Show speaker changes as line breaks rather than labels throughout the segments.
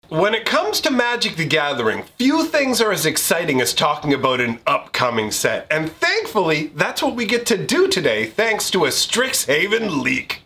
When it comes to Magic the Gathering, few things are as exciting as talking about an upcoming set, and thankfully, that's what we get to do today thanks to a Strixhaven leak.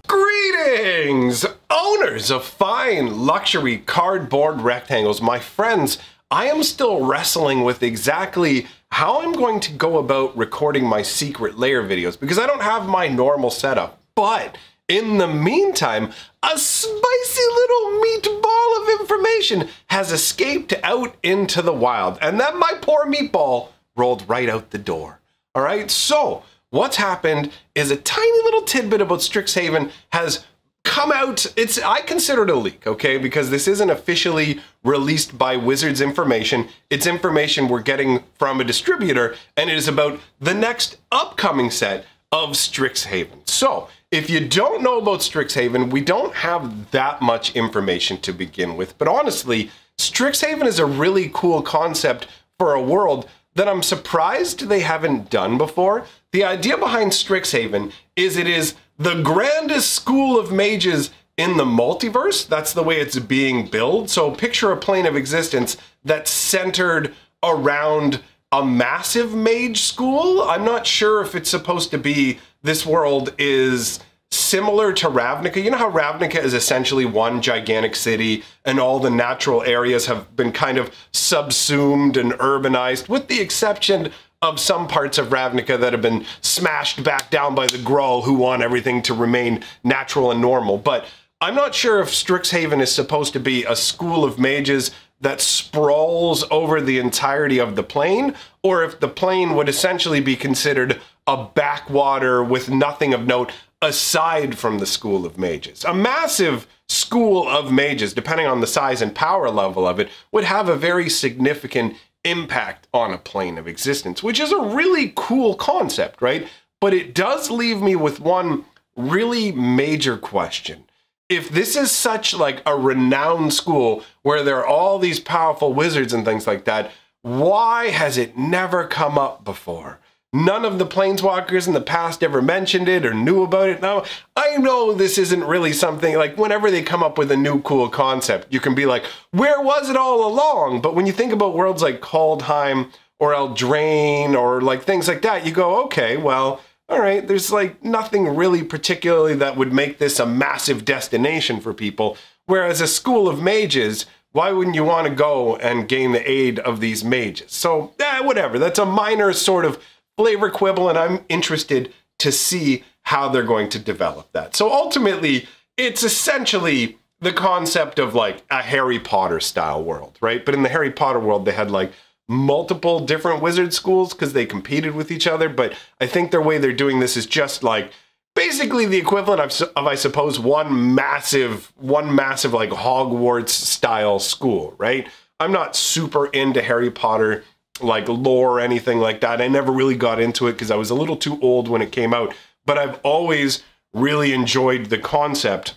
Greetings, owners of fine luxury cardboard rectangles. My friends, I am still wrestling with exactly how I'm going to go about recording my secret layer videos because I don't have my normal setup. But in the meantime, a spicy little meatball of information has escaped out into the wild, and then my poor meatball rolled right out the door. All right, so what's happened is a tiny little tidbit about Strixhaven has come out. I consider it a leak, okay? Because this isn't officially released by Wizards information. It's information we're getting from a distributor, and it is about the next upcoming set of Strixhaven. So, if you don't know about Strixhaven, we don't have that much information to begin with. But honestly, Strixhaven is a really cool concept for a world that I'm surprised they haven't done before. The idea behind Strixhaven is it is the grandest school of mages in the multiverse. That's the way it's being billed. So picture a plane of existence that's centered around a massive mage school. I'm not sure if it's supposed to be this world is similar to Ravnica. You know how Ravnica is essentially one gigantic city and all the natural areas have been kind of subsumed and urbanized, with the exception of some parts of Ravnica that have been smashed back down by the Gruul, who want everything to remain natural and normal. But I'm not sure if Strixhaven is supposed to be a school of mages that sprawls over the entirety of the plane, or if the plane would essentially be considered a backwater with nothing of note aside from the school of mages. A massive school of mages, depending on the size and power level of it, would have a very significant impact on a plane of existence, which is a really cool concept, right? But it does leave me with one really major question. If this is such like a renowned school where there are all these powerful wizards and things like that, why has it never come up before? None of the planeswalkers in the past ever mentioned it or knew about it. Now, I know this isn't really something, like whenever they come up with a new cool concept, you can be like, where was it all along? But when you think about worlds like Kaldheim or Eldraine or like things like that, you go, okay, well, all right, there's like nothing really particularly that would make this a massive destination for people. Whereas a school of mages, why wouldn't you want to go and gain the aid of these mages? So, whatever, that's a minor sort of flavor quibble, and I'm interested to see how they're going to develop that. So ultimately, it's essentially the concept of like a Harry Potter style world, right? But in the Harry Potter world, they had like multiple different wizard schools because they competed with each other. But I think their way they're doing this is just like basically the equivalent of I suppose, one massive like Hogwarts style school, right? I'm not super into Harry Potter like lore or anything like that. I never really got into it because I was a little too old when it came out, but I've always really enjoyed the concept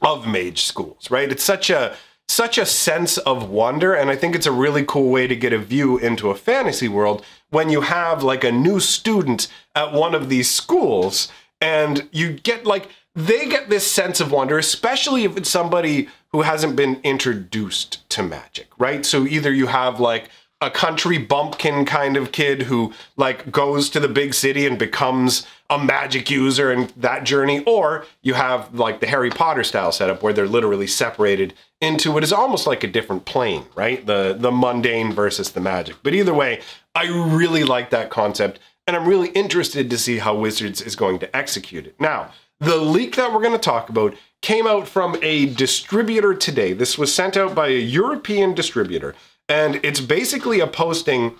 of mage schools, right? It's such a sense of wonder, and I think it's a really cool way to get a view into a fantasy world when you have like a new student at one of these schools and you get like, they get this sense of wonder, especially if it's somebody who hasn't been introduced to magic, right? So either you have like a country bumpkin kind of kid who like goes to the big city and becomes a magic user and that journey, or you have like the Harry Potter style setup where they're literally separated into what is almost like a different plane, right? The mundane versus the magic. But either way, I really like that concept, and I'm really interested to see how Wizards is going to execute it. Now, the leak that we're going to talk about came out from a distributor today. This was sent out by a European distributor. And it's basically a posting,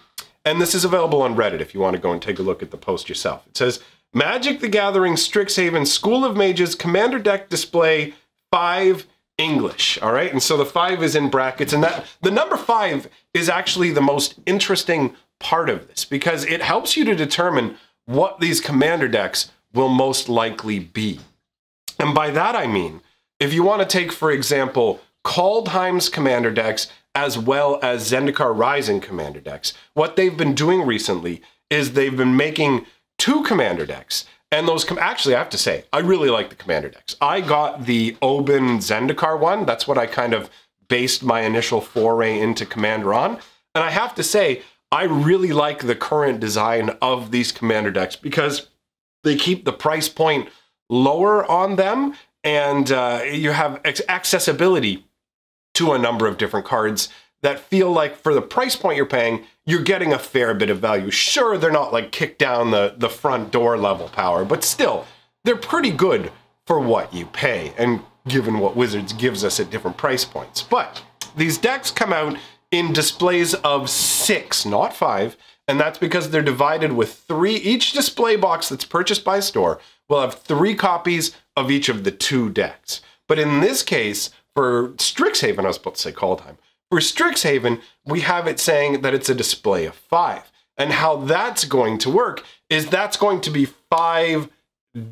and this is available on Reddit if you want to go and take a look at the post yourself. It says, Magic the Gathering Strixhaven School of Mages Commander Deck Display 5 English. All right, and so the 5 is in brackets, and that the number 5 is actually the most interesting part of this because it helps you to determine what these commander decks will most likely be. And by that I mean, if you want to take, for example, Kaldheim's commander decks as well as Zendikar Rising commander decks, what they've been doing recently is they've been making 2 commander decks. And those, actually, I have to say, I really like the commander decks. I got the Oban Zendikar one. That's what I kind of based my initial foray into Commander on. And I have to say, I really like the current design of these commander decks because they keep the price point lower on them, and you have accessibility to a number of different cards that feel like for the price point you're paying, you're getting a fair bit of value. Sure, they're not like kick down the front door level power, but still, they're pretty good for what you pay and given what Wizards gives us at different price points. But these decks come out in displays of 6, not 5, and that's because they're divided with 3. Each display box that's purchased by a store will have 3 copies of each of the 2 decks. But in this case, for Strixhaven, I was about to say Kaldheim, for Strixhaven, we have it saying that it's a display of 5. And how that's going to work is that's going to be 5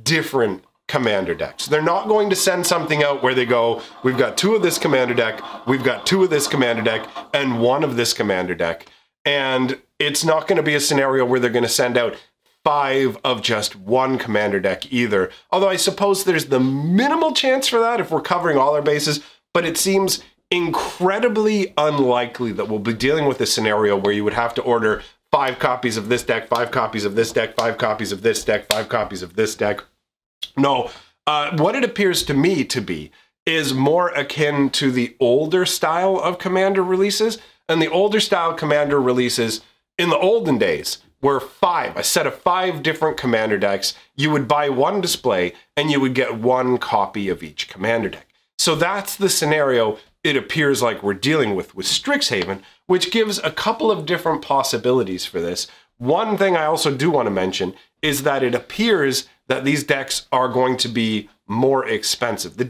different commander decks. They're not going to send something out where they go, we've got 2 of this commander deck, we've got 2 of this commander deck, and 1 of this commander deck. And it's not going to be a scenario where they're going to send out 5 of just 1 commander deck either. Although I suppose there's the minimal chance for that if we're covering all our bases, but it seems incredibly unlikely that we'll be dealing with a scenario where you would have to order 5 copies of this deck, 5 copies of this deck, 5 copies of this deck, 5 copies of this deck. No, what it appears to me to be is more akin to the older style of commander releases. And the older style commander releases in the olden days were 5, a set of 5 different commander decks. You would buy 1 display and you would get 1 copy of each commander deck. So that's the scenario it appears like we're dealing with Strixhaven, which gives a couple of different possibilities for this. One thing I also do want to mention is that it appears that these decks are going to be more expensive. The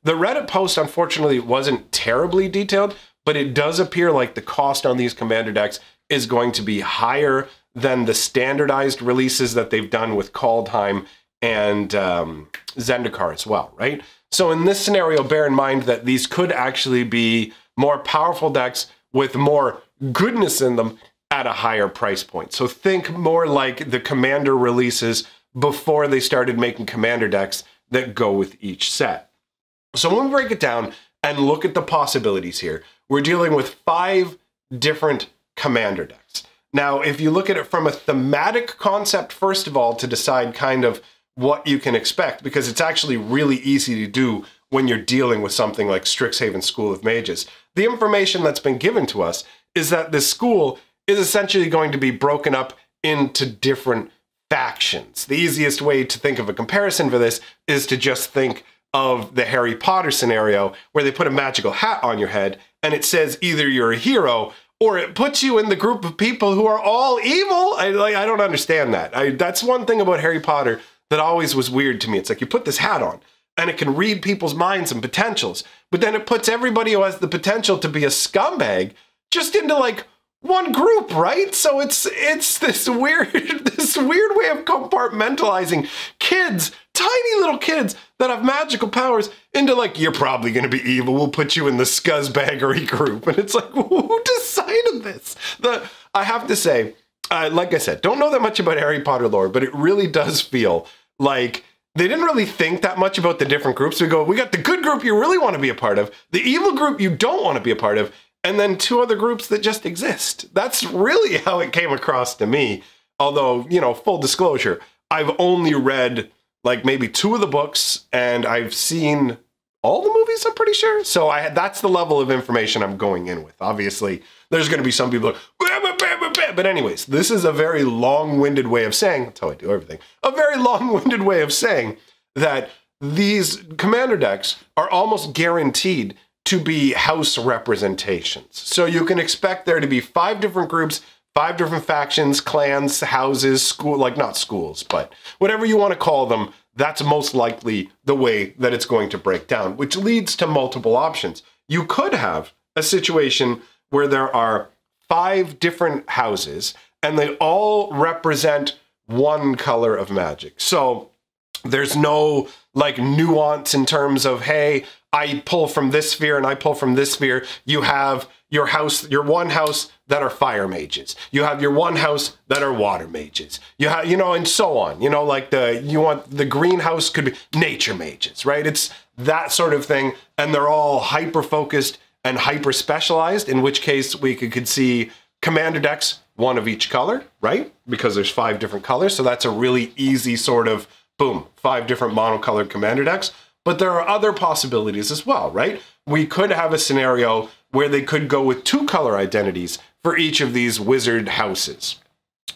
Reddit post, unfortunately, wasn't terribly detailed, but it does appear like the cost on these commander decks is going to be higher than the standardized releases that they've done with Kaldheim and Zendikar as well, right? So in this scenario, bear in mind that these could actually be more powerful decks with more goodness in them at a higher price point. So think more like the commander releases before they started making commander decks that go with each set. So when we break it down and look at the possibilities here, we're dealing with 5 different commander decks. Now, if you look at it from a thematic concept, first of all, to decide kind of what you can expect, because it's actually really easy to do when you're dealing with something like Strixhaven School of Mages. The information that's been given to us is that this school is essentially going to be broken up into different factions. The easiest way to think of a comparison for this is to just think of the Harry Potter scenario where they put a magical hat on your head and it says either you're a hero or it puts you in the group of people who are all evil. I don't understand that. That's one thing about Harry Potter that always was weird to me. It's like you put this hat on and it can read people's minds and potentials, but then it puts everybody who has the potential to be a scumbag just into like one group, right? So it's this weird way of compartmentalizing kids, tiny little kids that have magical powers into like, you're probably going to be evil. We'll put you in the scuzzbaggery group. And it's like, who decided this? I have to say, like I said, don't know that much about Harry Potter lore, but it really does feel like they didn't really think that much about the different groups. We got the good group you really want to be a part of, the evil group you don't want to be a part of, and then 2 other groups that just exist. That's really how it came across to me. Although, you know, full disclosure, I've only read like maybe 2 of the books and I've seen all the movies, I'm pretty sure. So that's the level of information I'm going in with. Obviously, there's going to be some people like, but anyways, this is a very long-winded way of saying, that's how I do everything, a very long-winded way of saying that these commander decks are almost guaranteed to be house representations. So you can expect there to be 5 different groups, 5 different factions, clans, houses, like not schools, but whatever you want to call them, that's most likely the way that it's going to break down, which leads to multiple options. You could have a situation where there are 5 different houses and they all represent one color of magic. So there's no like nuance in terms of, hey, I pull from this sphere and I pull from this sphere. You have your one house that are fire mages. You have your one house that are water mages. You have, you know, and so on. You know, like you want the greenhouse could be nature mages, right? It's that sort of thing. And they're all hyper-focused and hyper-specialized, in which case we could see commander decks, one of each color, right? Because there's 5 different colors. So that's a really easy sort of, boom, 5 different monocolored commander decks. But there are other possibilities as well, right? We could have a scenario where they could go with 2 color identities for each of these wizard houses.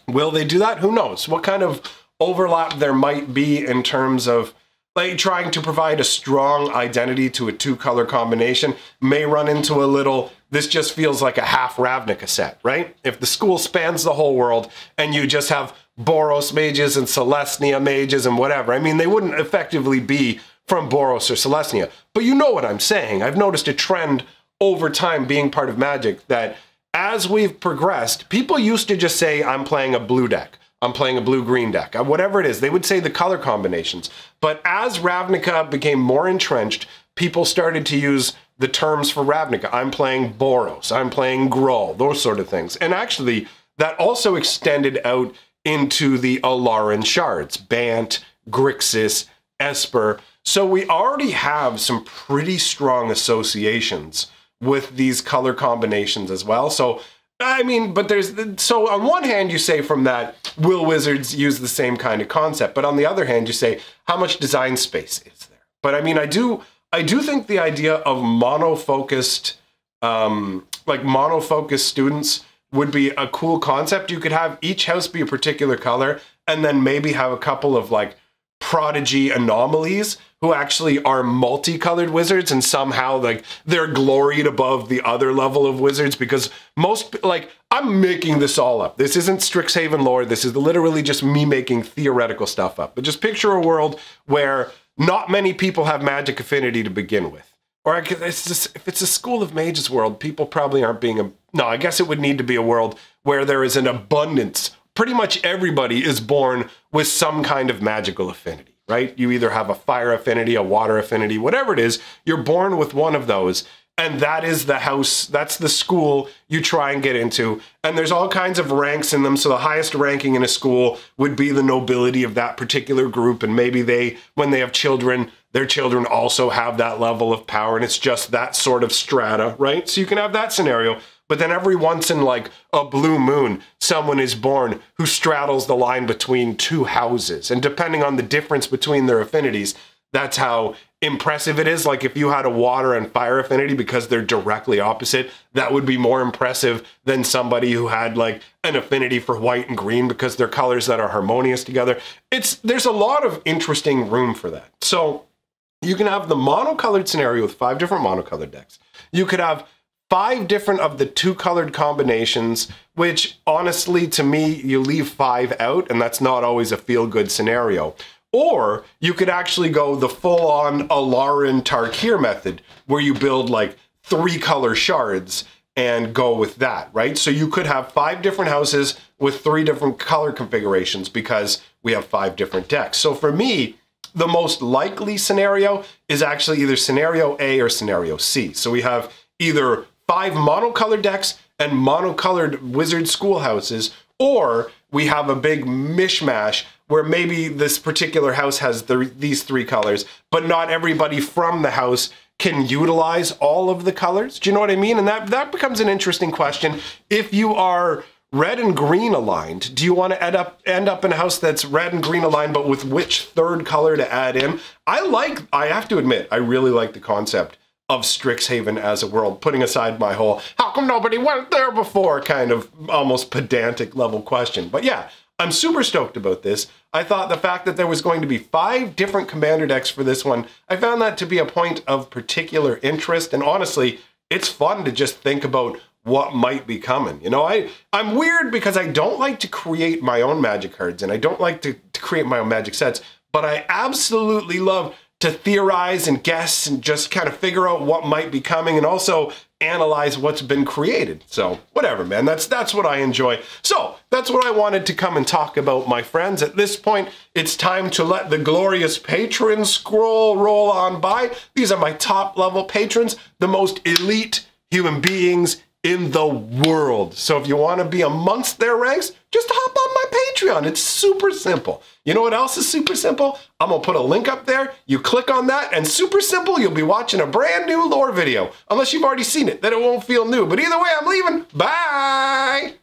Will they do that? Who knows? What kind of overlap there might be in terms of like trying to provide a strong identity to a 2 color combination may run into a little, this just feels like a half Ravnica set, right? If the school spans the whole world and you just have Boros mages and Celestia mages and whatever, I mean, they wouldn't effectively be from Boros or Celestia. But you know what I'm saying. I've noticed a trend over time being part of Magic that as we've progressed, people used to just say, I'm playing a blue deck. I'm playing a blue-green deck, whatever it is. They would say the color combinations. But as Ravnica became more entrenched, people started to use the terms for Ravnica. I'm playing Boros, I'm playing Gruul, those sort of things. And actually, that also extended out into the Alaran shards, Bant, Grixis, Esper. So we already have some pretty strong associations with these color combinations as well. So I mean, but so on one hand you say from that, will wizards use the same kind of concept? But on the other hand, you say, how much design space is there? But I mean, I do think the idea of monofocused students would be a cool concept. You could have each house be a particular color and then maybe have a couple of like prodigy anomalies who actually are multicolored wizards and somehow like they're gloried above the other level of wizards because most, like, I'm making this all up. This isn't Strixhaven lore. This is literally just me making theoretical stuff up. But just picture a world where not many people have magic affinity to begin with. Or it's just, if it's a School of Mages world, people probably aren't being no, I guess it would need to be a world where there is an abundance. Pretty much everybody is born with some kind of magical affinity. Right? You either have a fire affinity, a water affinity, whatever it is, you're born with one of those. And that is the house, that's the school you try and get into. And there's all kinds of ranks in them. So the highest ranking in a school would be the nobility of that particular group. And maybe when they have children, their children also have that level of power. And it's just that sort of strata, right? So you can have that scenario. But then every once in like a blue moon, someone is born who straddles the line between 2 houses. And depending on the difference between their affinities, that's how impressive it is. Like if you had a water and fire affinity because they're directly opposite, that would be more impressive than somebody who had like an affinity for white and green because they're colors that are harmonious together. There's a lot of interesting room for that. So you can have the monocolored scenario with 5 different monocolored decks. You could have 5 different of the 2 colored combinations, which honestly, to me, you leave 5 out, and that's not always a feel-good scenario. Or you could actually go the full-on Alaran Tarkir method, where you build like 3 color shards and go with that, right? So you could have 5 different houses with 3 different color configurations because we have 5 different decks. So for me, the most likely scenario is actually either scenario A or scenario C. So we have either 5 monocolored decks and monocolored wizard schoolhouses, or we have a big mishmash where maybe this particular house has these 3 colors, but not everybody from the house can utilize all of the colors. Do you know what I mean? And that becomes an interesting question. If you are red and green aligned, do you want to end up in a house that's red and green aligned, but with which 3rd color to add in? I have to admit, I really like the concept of Strixhaven as a world, putting aside my whole, how come nobody went there before kind of almost pedantic level question. But yeah, I'm super stoked about this. I thought the fact that there was going to be 5 different commander decks for this one, I found that to be a point of particular interest. And honestly, it's fun to just think about what might be coming. You know, I'm weird because I don't like to create my own magic cards and I don't like to create my own magic sets, but I absolutely love to theorize and guess and just kind of figure out what might be coming and also analyze what's been created. So whatever, man, that's what I enjoy. So that's what I wanted to come and talk about, my friends. At this point, it's time to let the glorious patron scroll roll on by. These are my top level patrons, the most elite human beings in the world. So if you want to be amongst their ranks, just hop on my Patreon. It's super simple. You know what else is super simple? I'm going to put a link up there. You click on that and super simple, you'll be watching a brand new lore video. Unless you've already seen it, then it won't feel new. But either way, I'm leaving. Bye!